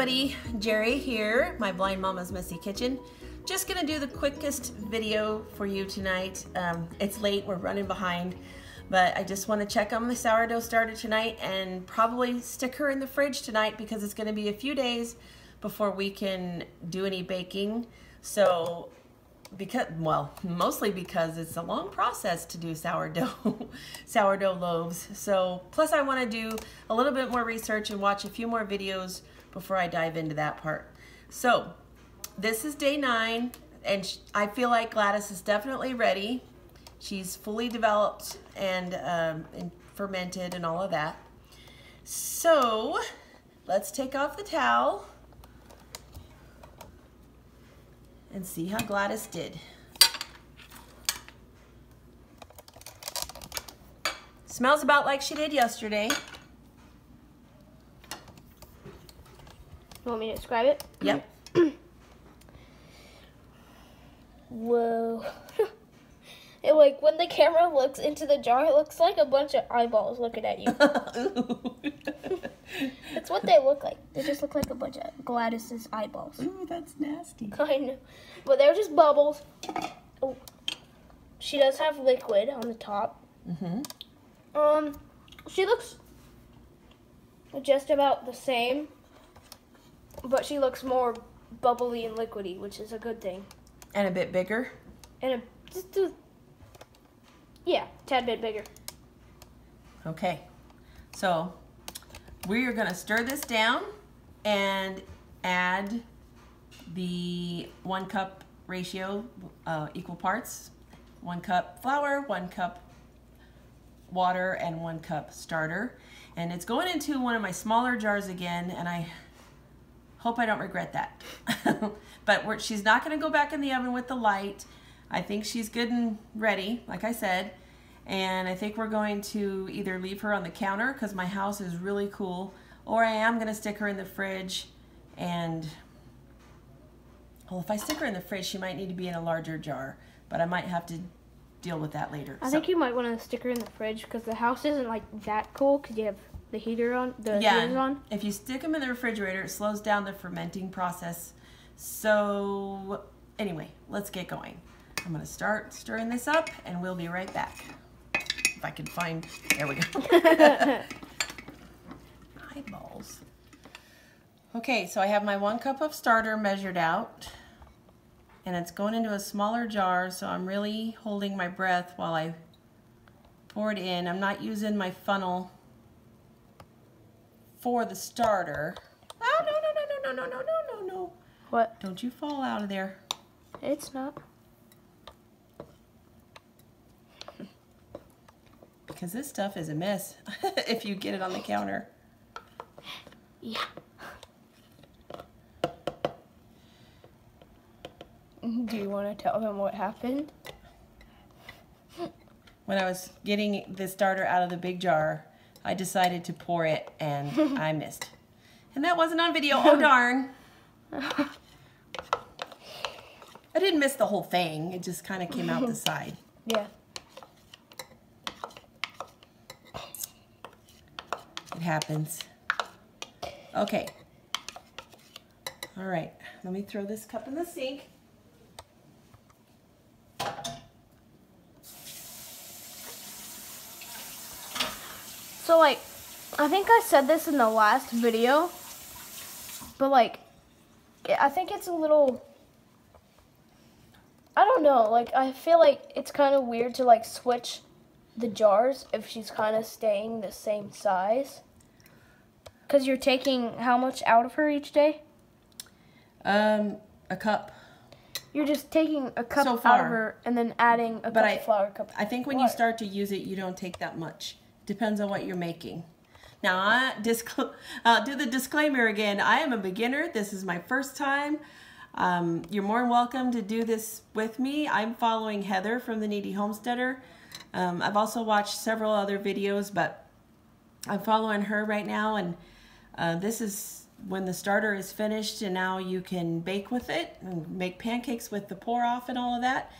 everybody, Jerry here, my Blind Mama's Messy Kitchen. Just gonna do the quickest video for you tonight. It's late, we're running behind, but I just want to check on my sourdough starter tonight and probably stick her in the fridge tonight because it's gonna be a few days before we can do any baking. So, mostly because it's a long process to do sourdough loaves. So, plus I want to do a little bit more research and watch a few more videos before I dive into that part. So, this is day 9, and I feel like Gladys is definitely ready. She's fully developed and fermented and all of that. So, let's take off the towel and see how Gladys did. Smells about like she did yesterday. You want me to describe it? Yep. Whoa. It, like, when the camera looks into the jar, it looks like a bunch of eyeballs looking at you. That's what they look like. They just look like a bunch of Gladys's eyeballs. Ooh, that's nasty. I know. But they're just bubbles. Oh. She does have liquid on the top. Mm-hmm. She looks just about the same, but she looks more bubbly and liquidy, which is a good thing. And a bit bigger? And yeah, tad bit bigger. Okay, so we are gonna stir this down and add the 1 cup ratio, equal parts. 1 cup flour, 1 cup water, and 1 cup starter. And it's going into one of my smaller jars again, and I hope I don't regret that. But she's not gonna go back in the oven with the light. I think she's good and ready, like I said. And I think we're going to either leave her on the counter because my house is really cool, or I am going to stick her in the fridge. And, well, if I stick her in the fridge, she might need to be in a larger jar, but I might have to deal with that later. I think you might want to stick her in the fridge because the house isn't like that cool because you have the heater on, heater's on. If you stick them in the refrigerator, it slows down the fermenting process. So, anyway, let's get going. I'm going to start stirring this up, and we'll be right back. If I can find, there we go. Eyeballs. Okay, so I have my 1 cup of starter measured out, and it's going into a smaller jar, so I'm really holding my breath while I pour it in. I'm not using my funnel for the starter. Oh, no. What? Don't you fall out of there. It's not. Because this stuff is a mess if you get it on the counter. Yeah. Do you want to tell them what happened? When I was getting the starter out of the big jar, I decided to pour it and I missed. And that wasn't on video. Oh, darn. I didn't miss the whole thing. It just kind of came out the side. Yeah. It happens. Okay. All right. Let me throw this cup in the sink. So, like, I think I said this in the last video, but, like, I think it's a little, I don't know, like, I feel like it's kind of weird to, like, switch the jars if she's kind of staying the same size. Because you're taking how much out of her each day? A cup. You're just taking a cup So out far. of her and then adding a cup of flour, cup I think when water. you start to use it, you don't take that much. Depends on what you're making. Now, I'll do the disclaimer again. I am a beginner. This is my first time. You're more than welcome to do this with me. I'm following Heather from the Kneady Homesteader. I've also watched several other videos, but I'm following her right now, and this is when the starter is finished, and now you can bake with it and make pancakes with the pour off and all of that.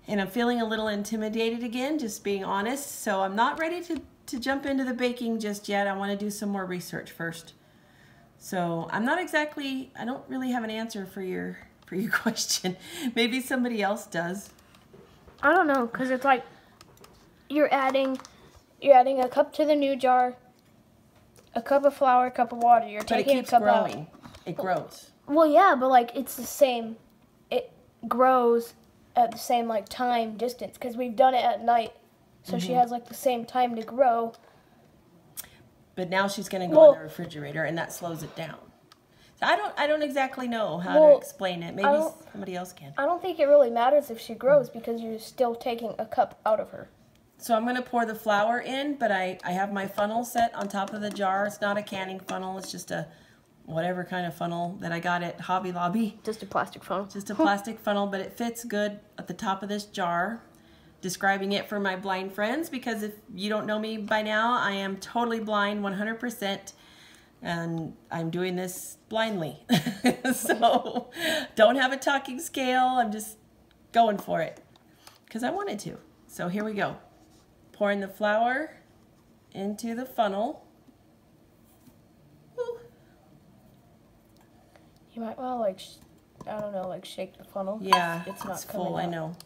And I'm feeling a little intimidated again, just being honest, so I'm not ready to jump into the baking just yet. I want to do some more research first. So I'm not exactly, I don't really have an answer for your question. Maybe somebody else does. I don't know, because it's like you're adding a cup to the new jar, a cup of flour, a cup of water. You're taking a cup out. But it keeps growing. It grows. Well, yeah, but like it's the same. It grows at the same like time distance because we've done it at night, so she has like the same time to grow. But now she's going to go in the refrigerator, and that slows it down. So I don't exactly know how to explain it. Maybe somebody else can. I don't think it really matters if she grows because you're still taking a cup out of her. So I'm going to pour the flour in, but I have my funnel set on top of the jar. It's not a canning funnel. It's just a whatever kind of funnel that I got at Hobby Lobby. Just a plastic funnel. Just a plastic funnel, but it fits good at the top of this jar. Describing it for my blind friends, because if you don't know me by now, I am totally blind 100%, and I'm doing this blindly. So don't have a talking scale. I'm just going for it because I wanted to. So here we go. Pouring the flour into the funnel. Woo. You might well like, I don't know, like shake the funnel. Yeah, it's not full, I know.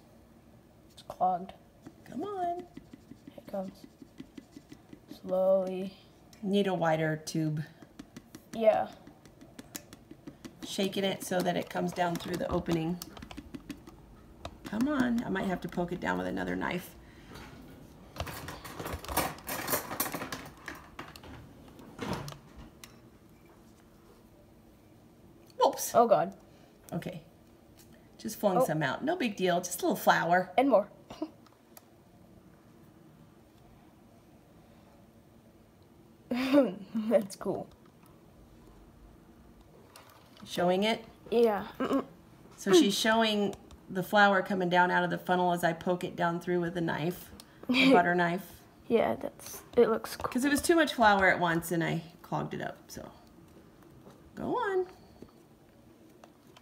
It's clogged. Come on. Here it comes. Slowly. Need a wider tube. Yeah. Shaking it so that it comes down through the opening. Come on. I might have to poke it down with another knife. Whoops. Oh, God. Okay. Just flung some out. No big deal. Just a little flour. And more. That's cool. Showing it? Yeah. So she's showing the flour coming down out of the funnel as I poke it down through with a knife, a butter knife. Yeah, it looks cool. Because it was too much flour at once and I clogged it up. So go on.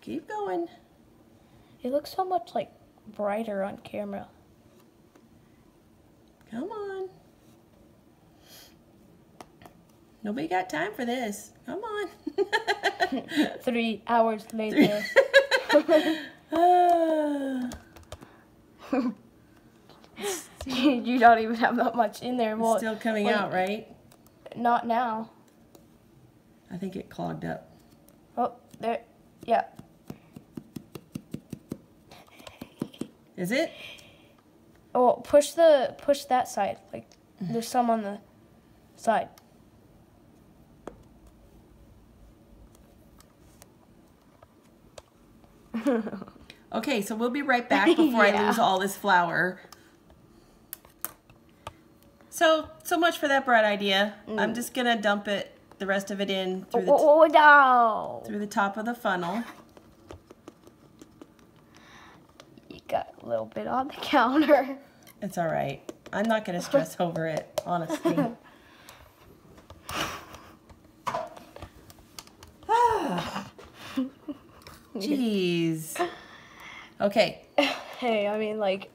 Keep going. It looks so much like brighter on camera. Come on. Nobody got time for this. Come on. 3 hours later. You don't even have that much in there. It's still coming out, right? Not now. I think it clogged up. Oh, there. Yeah. Is it? Oh, push that side. Like there's some on the side. Okay, so we'll be right back before I lose all this flour. So much for that bright idea. I'm just gonna dump it, the rest of it in through through the top of the funnel. You got a little bit on the counter. It's all right. I'm not gonna stress over it, honestly. Jeez. Okay. Hey, I mean, like...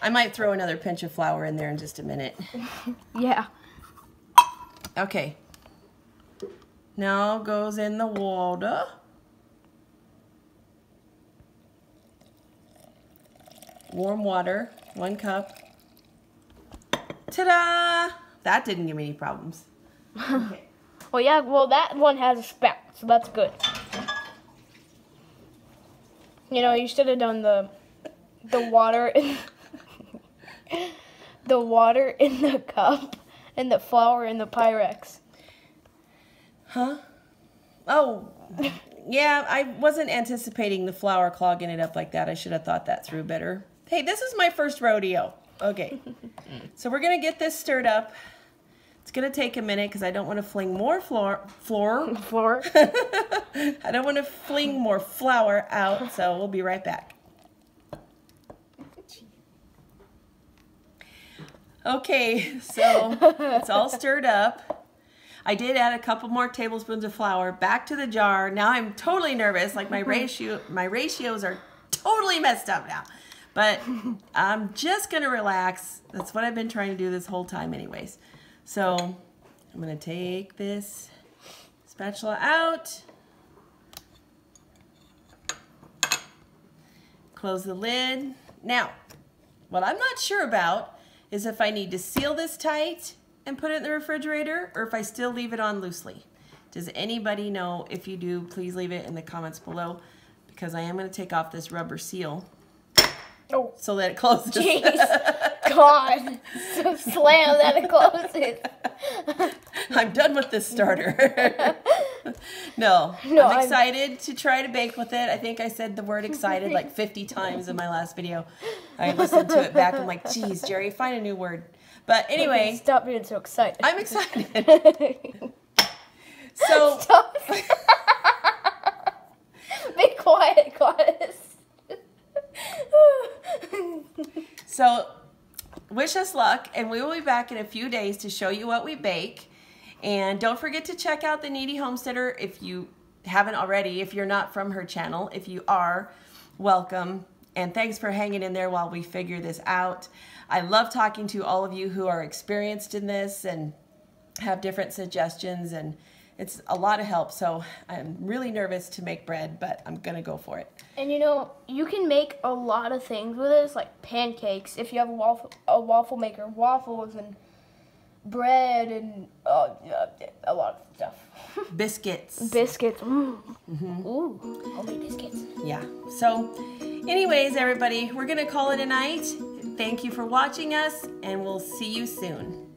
I might throw another pinch of flour in there in just a minute. Yeah. Okay. Now goes in the water. Warm water, 1 cup. Ta-da! That didn't give me any problems. Okay. Well, yeah, well, that one has a spout, so that's good. You know, you should have done the water in the water in the cup and the flour in the Pyrex. Huh? Oh, yeah, I wasn't anticipating the flour clogging it up like that. I should have thought that through better. Hey, this is my first rodeo. Okay, so we're going to get this stirred up. It's going to take a minute because I don't want to fling more flour. I don't want to fling more flour out, so we'll be right back. Okay, so it's all stirred up. I did add a couple more tablespoons of flour back to the jar. Now I'm totally nervous, like my ratios are totally messed up now. But I'm just going to relax. That's what I've been trying to do this whole time anyways. So I'm going to take this spatula out. Close the lid. Now, what I'm not sure about is if I need to seal this tight and put it in the refrigerator, or if I still leave it on loosely. Does anybody know? If you do, please leave it in the comments below, because I am going to take off this rubber seal so that it closes. Jeez, God, so slam that it closes. I'm done with this starter. No, I'm excited to try to bake with it. I think I said the word excited like 50 times in my last video. I listened to it back. I'm like, geez, Jerry, find a new word. But anyway. Stop being so excited. I'm excited. So. Stop. Be quiet, Gladys. So, wish us luck, and we will be back in a few days to show you what we bake. And don't forget to check out the Kneady Homesteader if you haven't already, if you're not from her channel. If you are, welcome. And thanks for hanging in there while we figure this out. I love talking to all of you who are experienced in this and have different suggestions, and it's a lot of help. So I'm really nervous to make bread, but I'm gonna go for it. And you know, you can make a lot of things with this, like pancakes. If you have a waffle maker, waffles and bread and a lot of stuff. Biscuits. Biscuits. Ooh. Ooh. Homemade biscuits. Yeah. So anyways, everybody, we're gonna call it a night. Thank you for watching us, and we'll see you soon.